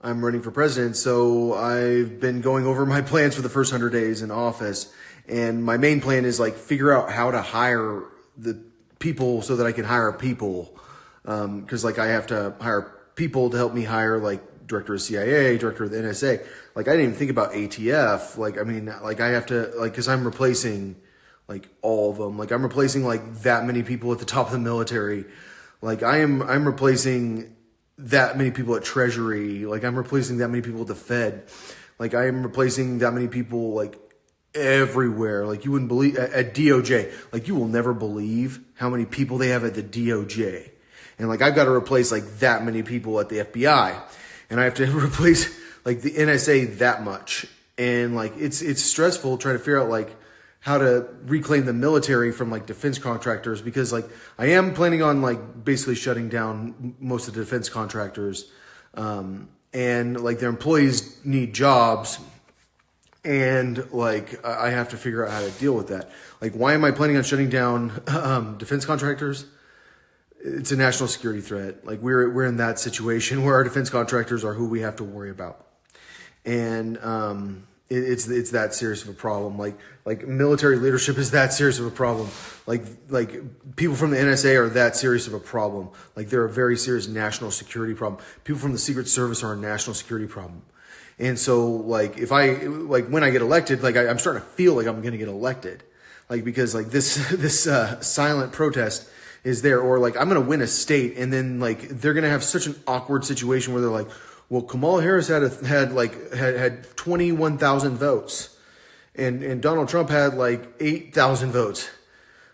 I'm running for president. So I've been going over my plans for the first 100 days in office. And my main plan is like figure out how to hire the people so that I can hire people. Cause like I have to hire people to help me hire like director of CIA, director of the NSA. Like I didn't even think about ATF. Like, I mean, like I have to like, cause I'm replacing like all of them. Like I'm replacing like that many people at the top of the military. Like I'm replacing that many people at Treasury. Like I'm replacing that many people at the Fed. Like I am replacing that many people like everywhere. Like you wouldn't believe at DOJ. Like you will never believe how many people they have at the DOJ. And like I've got to replace like that many people at the FBI. And I have to replace like the NSA that much. And like it's stressful trying to figure out like how to reclaim the military from like defense contractors, because like I am planning on like basically shutting down most of the defense contractors, and like their employees need jobs, and like I have to figure out how to deal with that. Like, why am I planning on shutting down defense contractors? It's a national security threat. Like we're in that situation where our defense contractors are who we have to worry about, and it's that serious of a problem. Like military leadership is that serious of a problem. Like people from the NSA are that serious of a problem. Like they're a very serious national security problem. People from the Secret Service are a national security problem. And so like if I like when I get elected, like I'm starting to feel like I'm going to get elected, like because like this silent protest is there, or like I'm going to win a state, and then like they're going to have such an awkward situation where they're like, well, Kamala Harris had 21,000 votes, and Donald Trump had like 8,000 votes.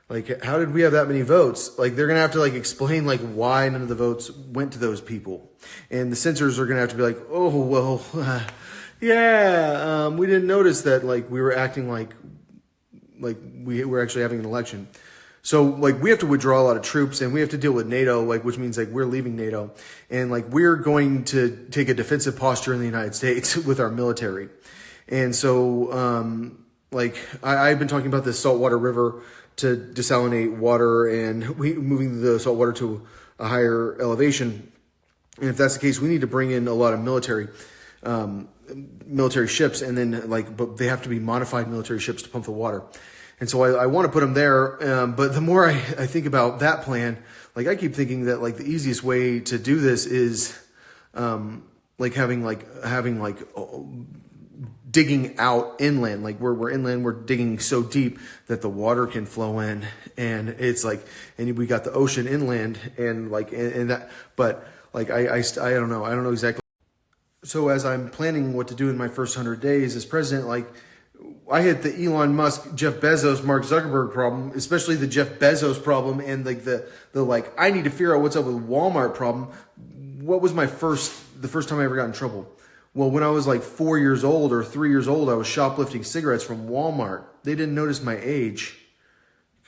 Like, how did we have that many votes? Like, they're gonna have to like explain like why none of the votes went to those people, and the censors are gonna have to be like, oh well, yeah, we didn't notice that like we were acting like we were actually having an election. So like we have to withdraw a lot of troops, and we have to deal with NATO, like which means like we're leaving NATO, and like we're going to take a defensive posture in the United States with our military. And so like I've been talking about this saltwater river to desalinate water, and we moving the saltwater to a higher elevation. And if that's the case, we need to bring in a lot of military ships, and then like but they have to be modified military ships to pump the water. And so I want to put them there, but the more I think about that plan, like I keep thinking that like the easiest way to do this is like having digging out inland. Like we're inland, we're digging so deep that the water can flow in, and it's like, and we got the ocean inland, and like and that, but like I don't know exactly. So as I'm planning what to do in my first 100 days as president, like I hit the Elon Musk, Jeff Bezos, Mark Zuckerberg problem, especially the Jeff Bezos problem, and like the like I need to figure out what's up with Walmart problem. What was the first time I ever got in trouble? Well, when I was like 4 years old or 3 years old, I was shoplifting cigarettes from Walmart. They didn't notice my age.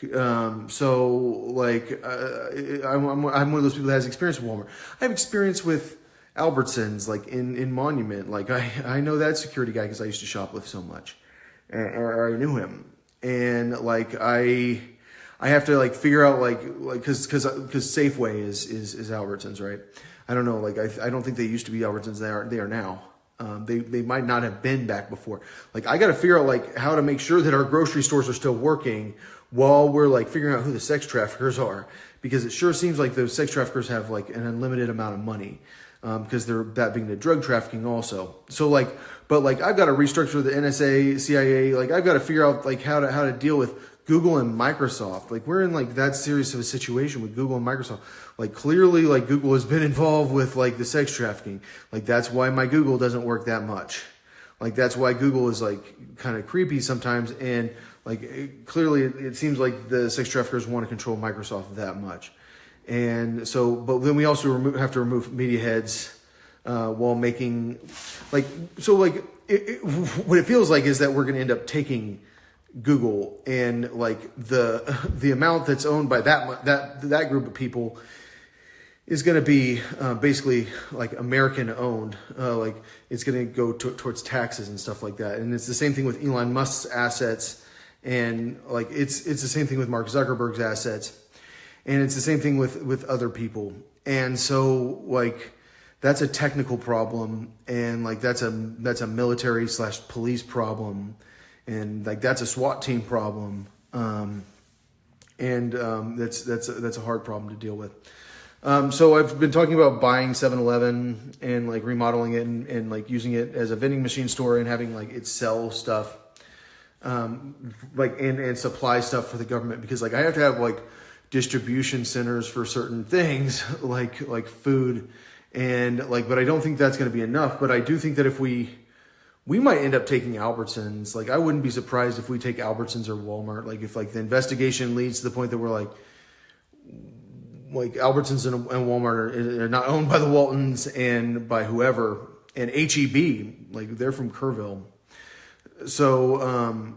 So like I'm one of those people that has experience with Walmart. I have experience with Albertsons, like in Monument. Like I know that security guy because I used to shoplift so much. Or I knew him, and like I have to like figure out like because Safeway is Albertsons, right? I don't know, like I don't think they used to be Albertsons. They are now. They might not have been back before. Like I got to figure out like how to make sure that our grocery stores are still working while we're like figuring out who the sex traffickers are, because it sure seems like those sex traffickers have like an unlimited amount of money. Because they're that being the drug trafficking also. So like, but like I've got to restructure the NSA, CIA. Like I've got to figure out like how to deal with Google and Microsoft. Like we're in like that serious of a situation with Google and Microsoft. Like clearly like Google has been involved with like the sex trafficking. Like that's why my Google doesn't work that much. Like that's why Google is like kind of creepy sometimes. And like clearly it seems like the sex traffickers want to control Microsoft that much. And so, but then we also have to remove media heads while making, like, so like, what it feels like is that we're going to end up taking Google, and like the amount that's owned by that group of people is going to be basically like American owned. Like it's going to go towards taxes and stuff like that. And it's the same thing with Elon Musk's assets, and like it's the same thing with Mark Zuckerberg's assets. And it's the same thing with other people. And so like that's a technical problem, and like that's a military/police problem, and like that's a SWAT team problem, that's a hard problem to deal with. So I've been talking about buying 7-Eleven and like remodeling it and like using it as a vending machine store and having like it sell stuff, like and supply stuff for the government, because like I have to have like distribution centers for certain things like food and like, but I don't think that's going to be enough. But I do think that if we might end up taking Albertsons. Like I wouldn't be surprised if we take Albertsons or Walmart. Like if like the investigation leads to the point that we're like Albertsons and Walmart are not owned by the Waltons and by whoever, and HEB, like they're from Kerrville. So,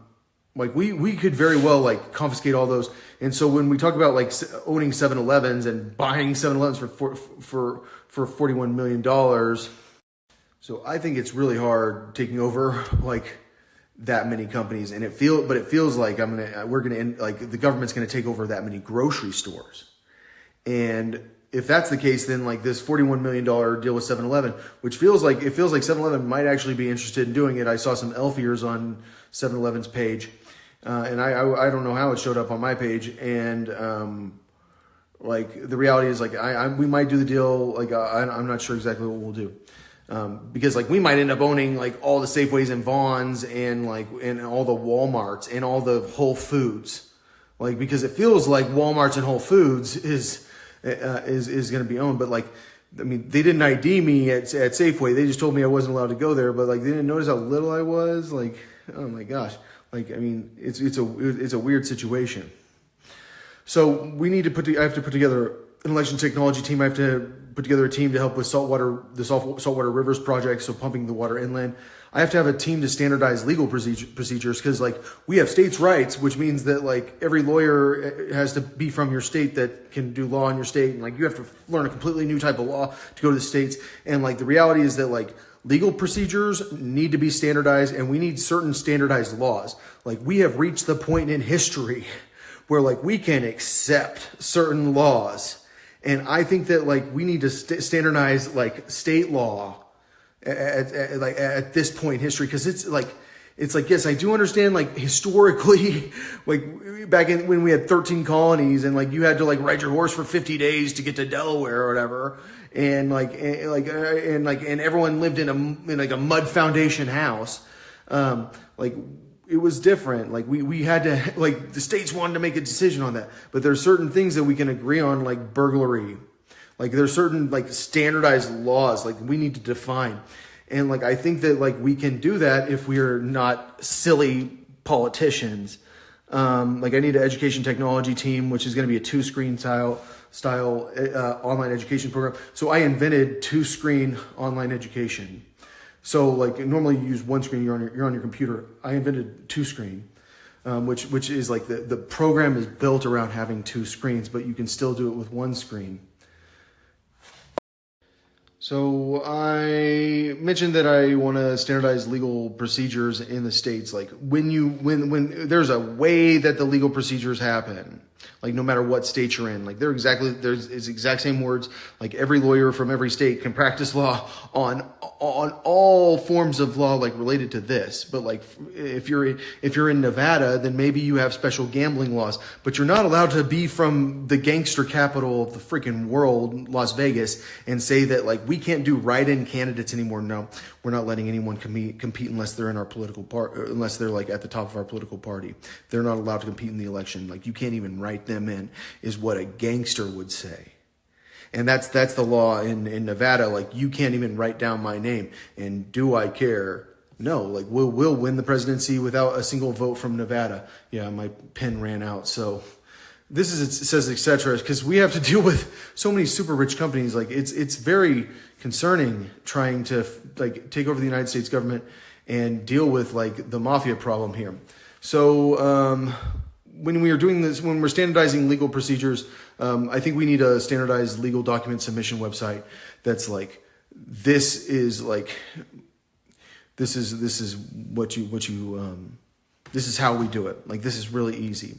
like we could very well like confiscate all those. And so when we talk about like owning 7-Elevens and buying 7-Elevens for $41 million, so I think it's really hard taking over like that many companies, and it feels like we're gonna end, like the government's gonna take over that many grocery stores. And if that's the case, then like this $41 million deal with 7-Eleven, which feels like 7-Eleven might actually be interested in doing it. I saw some elf ears on 7-Eleven's page, and I don't know how it showed up on my page. And like the reality is like we might do the deal. Like I'm not sure exactly what we'll do, because like we might end up owning like all the Safeways and Vons and all the Walmarts and all the Whole Foods, like because it feels like Walmarts and Whole Foods is going to be owned. But like, I mean, they didn't ID me at Safeway. They just told me I wasn't allowed to go there. But like, they didn't notice how little I was. Like, oh my gosh. Like, I mean, it's a weird situation. So I have to put together an election technology team. I have to put together a team to help with the saltwater rivers project. So pumping the water inland. I have to have a team to standardize legal procedures, because like we have states' rights, which means that like every lawyer has to be from your state that can do law in your state, and like you have to learn a completely new type of law to go to the states. And like the reality is that like legal procedures need to be standardized, and we need certain standardized laws. Like we have reached the point in history where like we can accept certain laws, and I think that like we need to standardize like state law at this point in history, because it's like yes, I do understand like historically, like back in when we had 13 colonies and like you had to like ride your horse for 50 days to get to Delaware or whatever, and everyone lived in a mud foundation house, like it was different. Like we had to, like the states wanted to make a decision on that, but there's certain things that we can agree on, like burglary. Like there's certain like standardized laws like we need to define. And like I think that like we can do that if we're not silly politicians. Like I need an education technology team, which is going to be a 2-screen style online education program. So I invented 2-screen online education. So like normally you use 1 screen, you're on your computer. I invented 2-screen. Which is like the program is built around having 2 screens, but you can still do it with 1 screen. So I mentioned that I want to standardize legal procedures in the states. Like when there's a way that the legal procedures happen, like no matter what state you're in, like it's exact same words. Like every lawyer from every state can practice law on all forms of law, like related to this. But like if you're in Nevada, then maybe you have special gambling laws, but you're not allowed to be from the gangster capital of the freaking world, Las Vegas, and say that like we can't do write-in candidates anymore. No, we're not letting anyone compete unless they're in our political part, unless they're like at the top of our political party. They're not allowed to compete in the election. Like you can't even write them in, is what a gangster would say. And that's the law in Nevada. Like you can't even write down my name. And do I care? No. Like we'll win the presidency without a single vote from Nevada. Yeah, my pen ran out. So this is, it says etc. because we have to deal with so many super rich companies. Like it's very concerning trying to like take over the United States government and deal with like the mafia problem here. So when we are doing this, when we're standardizing legal procedures, I think we need a standardized legal document submission website that's like, this is what you this is how we do it. Like, this is really easy.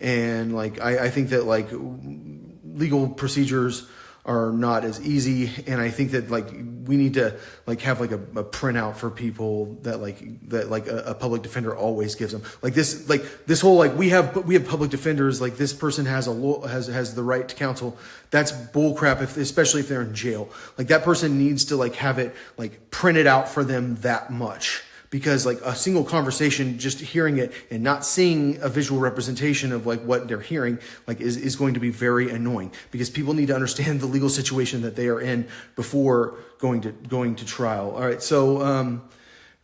And like, I think that like legal procedures are not as easy. And I think that like we need to like have like a printout for people that a public defender always gives them. Like this whole like we have public defenders, like this person has has the right to counsel. That's bullcrap, especially if they're in jail. Like that person needs to like have it like printed out for them that much. Because like a single conversation, just hearing it and not seeing a visual representation of like what they're hearing, like is going to be very annoying, because people need to understand the legal situation that they are in before going to trial. All right. So,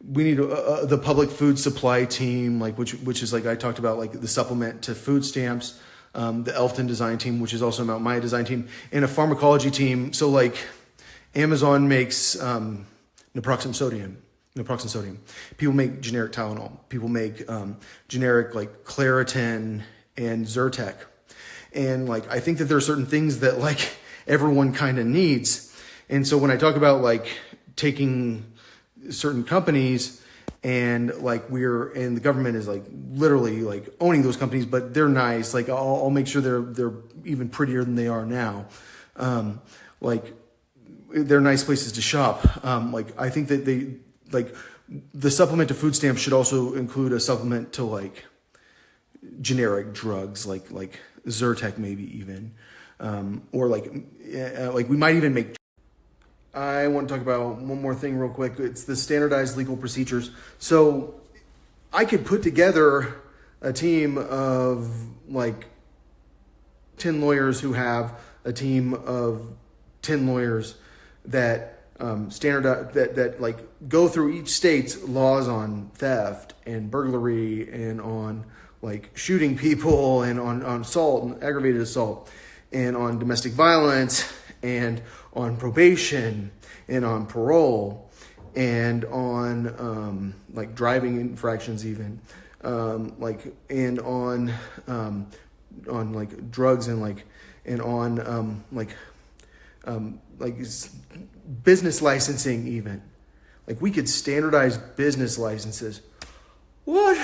we need the public food supply team, like which is like I talked about, like the supplement to food stamps, the Elfton design team, which is also about my design team, and a pharmacology team. So like Amazon makes, naproxen sodium. People make generic Tylenol. People make generic like Claritin and Zyrtec. And like I think that there are certain things that like everyone kind of needs. And so when I talk about like taking certain companies and like and the government is like literally like owning those companies, but they're nice. Like I'll make sure they're even prettier than they are now. Like they're nice places to shop. Like I think that like the supplement to food stamps should also include a supplement to like generic drugs, like Zyrtec, maybe even, or like we might even make. I want to talk about one more thing real quick. It's the standardized legal procedures. So I could put together a team of like 10 lawyers who have a team of 10 lawyers that that like go through each state's laws on theft and burglary and on like shooting people and on assault and aggravated assault and on domestic violence and on probation and on parole and on like driving infractions even like and on like drugs and like and on like business licensing even. Like we could standardize business licenses. What?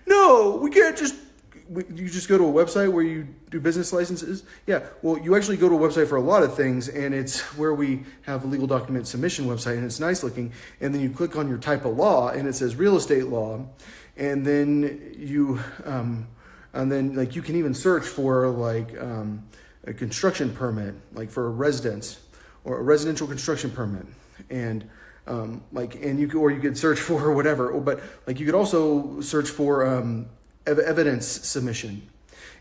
No, we can't you just go to a website where you do business licenses? Yeah, well, you actually go to a website for a lot of things, and it's where we have a legal document submission website, and it's nice looking, and then you click on your type of law, and it says real estate law, and then you like you can even search for like a construction permit, like for a residence, or a residential construction permit, and you could search for whatever, but like you could also search for evidence submission,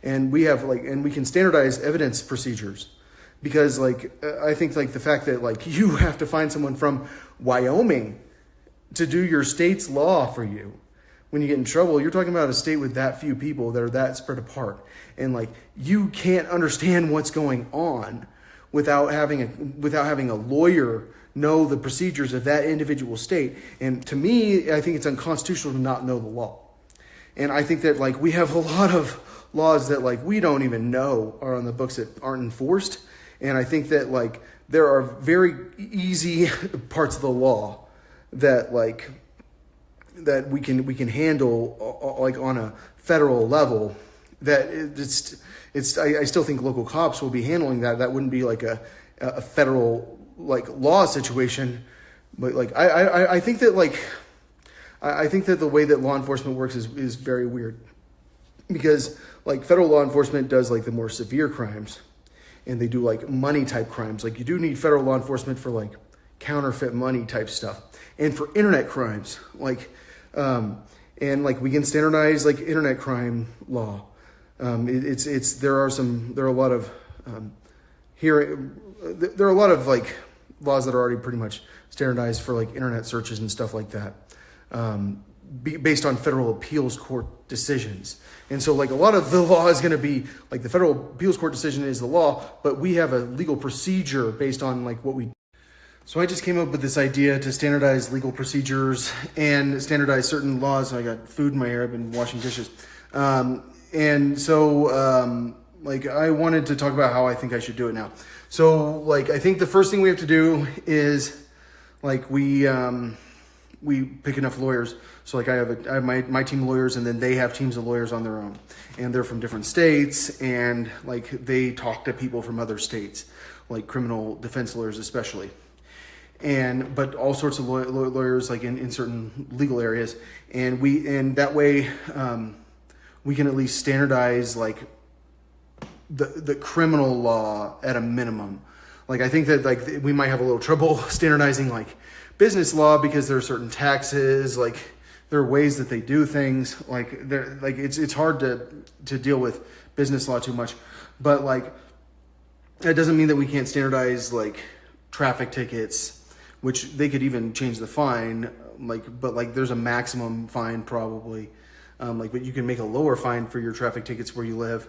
and we can standardize evidence procedures, because like I think like the fact that like you have to find someone from Wyoming to do your state's law for you. When you get in trouble, you're talking about a state with that few people that are that spread apart, and like you can't understand what's going on without having a lawyer know the procedures of that individual state. And to me, I think it's unconstitutional to not know the law. And I think that like we have a lot of laws that like we don't even know are on the books that aren't enforced. And I think that like there are very easy parts of the law that like that we can handle like on a federal level. That I still think local cops will be handling that. That wouldn't be like a federal like law situation, but like I think that like I think that the way that law enforcement works is very weird, because like federal law enforcement does like the more severe crimes, and they do like money type crimes. Like you do need federal law enforcement for like counterfeit money type stuff, and for internet crimes, like and like we can standardize like internet crime law. There are a lot of like laws that are already pretty much standardized for like internet searches and stuff like that, based on federal appeals court decisions. And so like a lot of the law is going to be like the federal appeals court decision is the law, but we have a legal procedure based on like what we. So I just came up with this idea to standardize legal procedures and standardize certain laws. I got food in my ear. I've been washing dishes. And so, like, I wanted to talk about how I think I should do it now. So, like, I think the first thing we have to do is, like, we pick enough lawyers. So, like, I have my team of lawyers, and then they have teams of lawyers on their own. And they're from different states, and, like, they talk to people from other states. like criminal defense lawyers especially. But all sorts of lawyers like in certain legal areas, and that way we can at least standardize like the criminal law at a minimum. Like I think that like we might have a little trouble standardizing like business law because there are certain taxes, like there are ways that they do things. Like it's hard to deal with business law too much, but like that doesn't mean that we can't standardize like traffic tickets, which they could even change the fine, but there's a maximum fine probably, but you can make a lower fine for your traffic tickets where you live,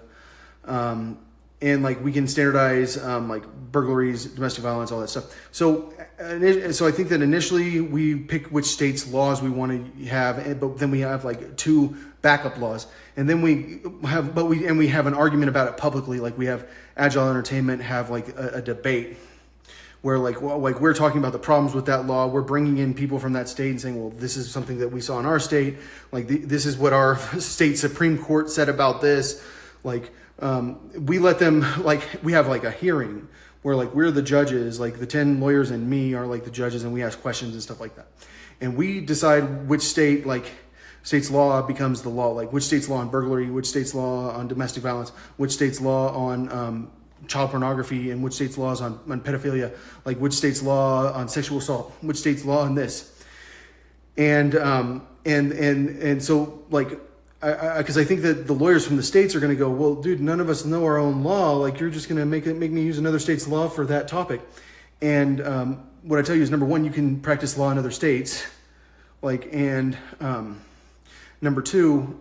and like we can standardize like burglaries, domestic violence, all that stuff. So I think that initially we pick which states' laws we want to have, but then we have like 2 backup laws, and then we have an argument about it publicly. Like we have Agile Entertainment have like a debate where like we're talking about the problems with that law. We're bringing in people from that state and saying, well, this is something that we saw in our state. Like this is what our state Supreme Court said about this. Like we let them, like we have like a hearing where like we're the judges, like the 10 lawyers and me are like the judges, and we ask questions and stuff like that. And we decide which state's law becomes the law, like which state's law on burglary, which state's law on domestic violence, which state's law on child pornography, and which state's laws on pedophilia, like which state's law on sexual assault, which state's law on this. And so like, because I think that the lawyers from the states are going to go, well, dude, none of us know our own law. Like you're just going to make me use another state's law for that topic. And what I tell you is, number one, you can practice law in other states. Number two,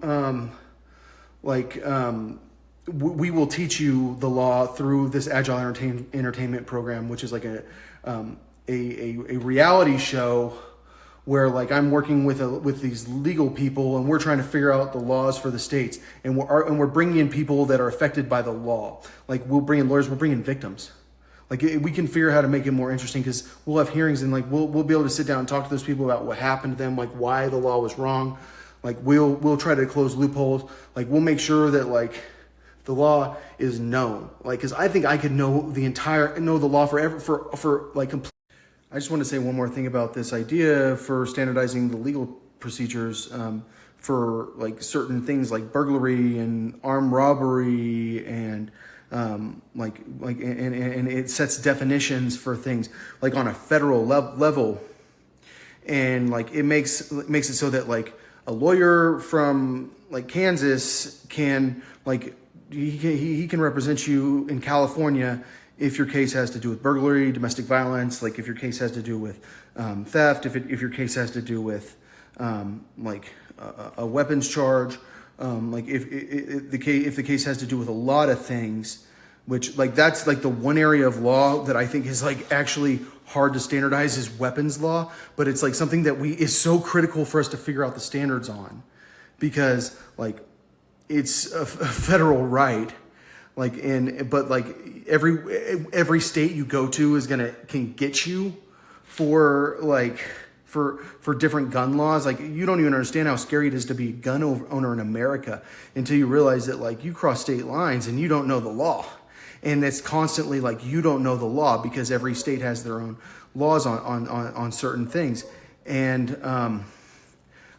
we will teach you the law through this Agile Entertainment program, which is like a reality show where like I'm working with these legal people, and we're trying to figure out the laws for the states, and we're bringing in people that are affected by the law. Like we'll bring in lawyers, we'll bring in victims. Like we can figure out how to make it more interesting, because we'll have hearings, and like we'll be able to sit down and talk to those people about what happened to them, like why the law was wrong. Like we'll try to close loopholes. Like we'll make sure that like the law is known. Like, because I think I could know the law for like complete. I just want to say one more thing about this idea for standardizing the legal procedures for like certain things like burglary and armed robbery, and and it sets definitions for things like on a federal level, and like it makes it so that like a lawyer from like Kansas can like he can represent you in California if your case has to do with burglary, domestic violence, like if your case has to do with theft, if your case has to do with a weapons charge, like if the case has to do with a lot of things, which like that's like the one area of law that I think is like actually hard to standardize is weapons law, but it's like something that is so critical for us to figure out the standards on, because like it's a federal right. But every state you go to can get you for different gun laws. Like you don't even understand how scary it is to be a gun owner in America until you realize that like you cross state lines and you don't know the law. And it's constantly like you don't know the law because every state has their own laws on certain things. And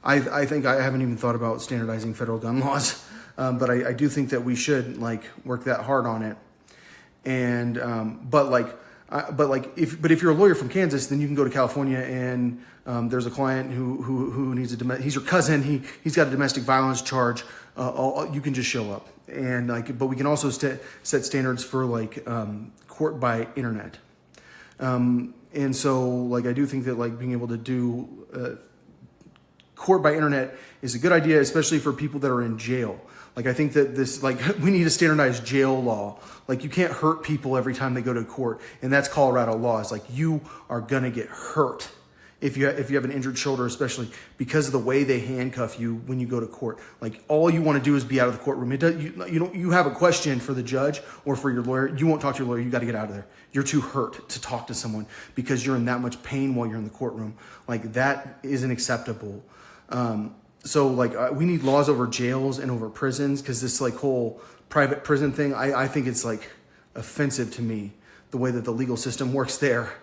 I think I haven't even thought about standardizing federal gun laws. But I do think that we should like work that hard on it. And if you're a lawyer from Kansas, then you can go to California, and there's a client who needs he's your cousin. He's got a domestic violence charge. You can just show up, and but we can also set standards for court by internet. And so I do think that being able to do court by internet is a good idea, especially for people that are in jail. I think that we need to standardize jail law. You can't hurt people every time they go to court, and that's Colorado law. It's you are gonna get hurt if you have an injured shoulder, especially because of the way they handcuff you when you go to court. All you want to do is be out of the courtroom. You have a question for the judge or for your lawyer. You won't talk to your lawyer. You got to get out of there. You're too hurt to talk to someone because you're in that much pain while you're in the courtroom. That isn't acceptable. So we need laws over jails and over prisons, because this whole private prison thing, I think it's offensive to me the way that the legal system works there.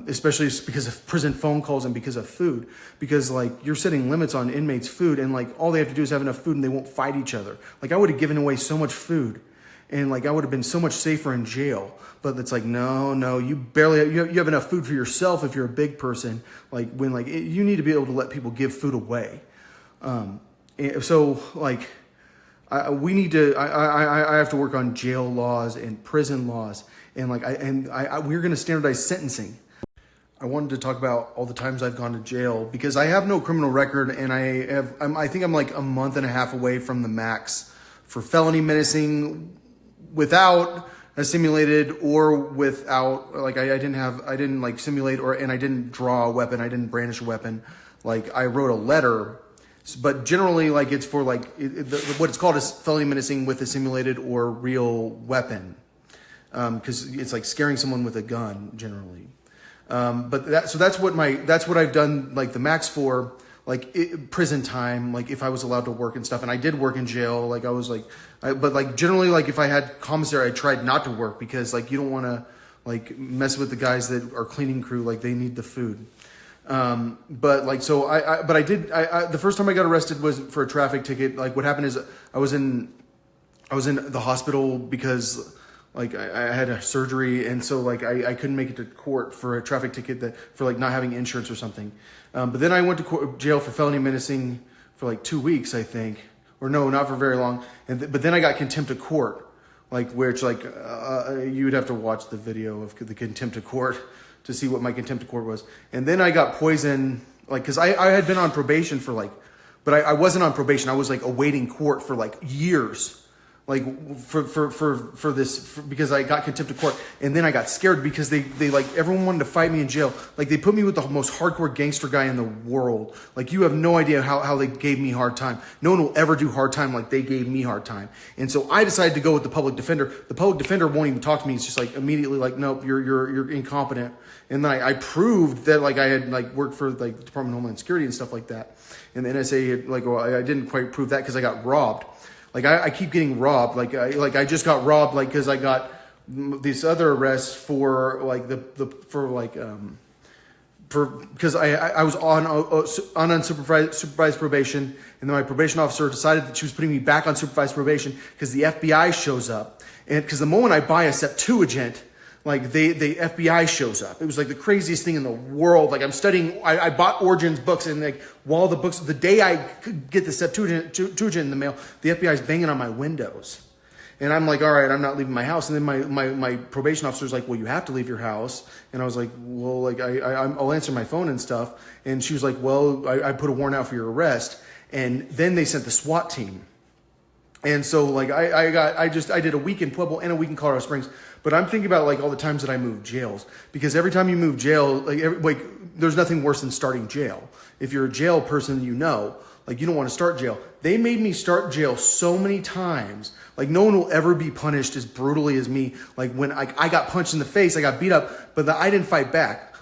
Especially because of prison phone calls and because of food, because like you're setting limits on inmates' food, and like all they have to do is have enough food and they won't fight each other. Like I would have given away so much food, and like I would have been so much safer in jail. But it's like, no, you barely, you have enough food for yourself if you're a big person. Like when like you need to be able to let people give food away. So like we need to, I have to work on jail laws and prison laws. And like we're going to standardize sentencing. I wanted to talk about all the times I've gone to jail because I have no criminal record, and I think I'm like a month and a half away from the max for felony menacing without a simulated or without, like I didn't like simulate and I didn't draw a weapon. I didn't brandish a weapon. Like I wrote a letter, but generally like it's for like what it's called is felony menacing with a simulated or real weapon. Because it's like scaring someone with a gun generally. But that's what I've done like the max for, like prison time, like if I was allowed to work and stuff. And I did work in jail. Like I was like, but like generally like if I had commissary, I tried not to work because like you don't want to like mess with the guys that are cleaning crew. Like they need the food. But like, so the first time I got arrested was for a traffic ticket. Like what happened is I was in the hospital because like I had a surgery, and so like I couldn't make it to court for a traffic ticket for like not having insurance or something. But then I went to jail for felony menacing for like 2 weeks, I think, or no, not for very long. But then I got contempt of court, like which like you would have to watch the video of the contempt of court to see what my contempt of court was. And then I got poisoned, like because I had been on probation for like, but I wasn't on probation. I was like awaiting court for like years. Like for this because I got contempt of court, and then I got scared because they like everyone wanted to fight me in jail. Like they put me with the most hardcore gangster guy in the world. Like you have no idea how they gave me hard time. No one will ever do hard time like they gave me hard time. And so I decided to go with the public defender. The public defender won't even talk to me. It's just like immediately like, nope, you're incompetent. And then I proved that like I had like worked for like the Department of Homeland Security and stuff like that. And the NSA had like, well, I didn't quite prove that because I got robbed. Like I keep getting robbed. Like I just got robbed. Like because I got this other arrest for like because I was on unsupervised probation, and then my probation officer decided that she was putting me back on supervised probation because the FBI shows up, and because the moment I buy a Septuagint, like the FBI shows up. It was like the craziest thing in the world. Like I'm studying, I bought Origen's books, and like while the books, the day I could get the Septuagint in the mail, the FBI is banging on my windows. And I'm like, all right, I'm not leaving my house. And then my probation officer's like, well, you have to leave your house. And I was like, well, like I'll answer my phone and stuff. And she was like, well, I put a warrant out for your arrest. And then they sent the SWAT team. And so like I did a week in Pueblo and a week in Colorado Springs. But I'm thinking about like all the times that I moved jails, because every time you move jail, like there's nothing worse than starting jail. If you're a jail person, you know, like you don't want to start jail. They made me start jail so many times. Like no one will ever be punished as brutally as me. Like when I got punched in the face, I got beat up, but I didn't fight back.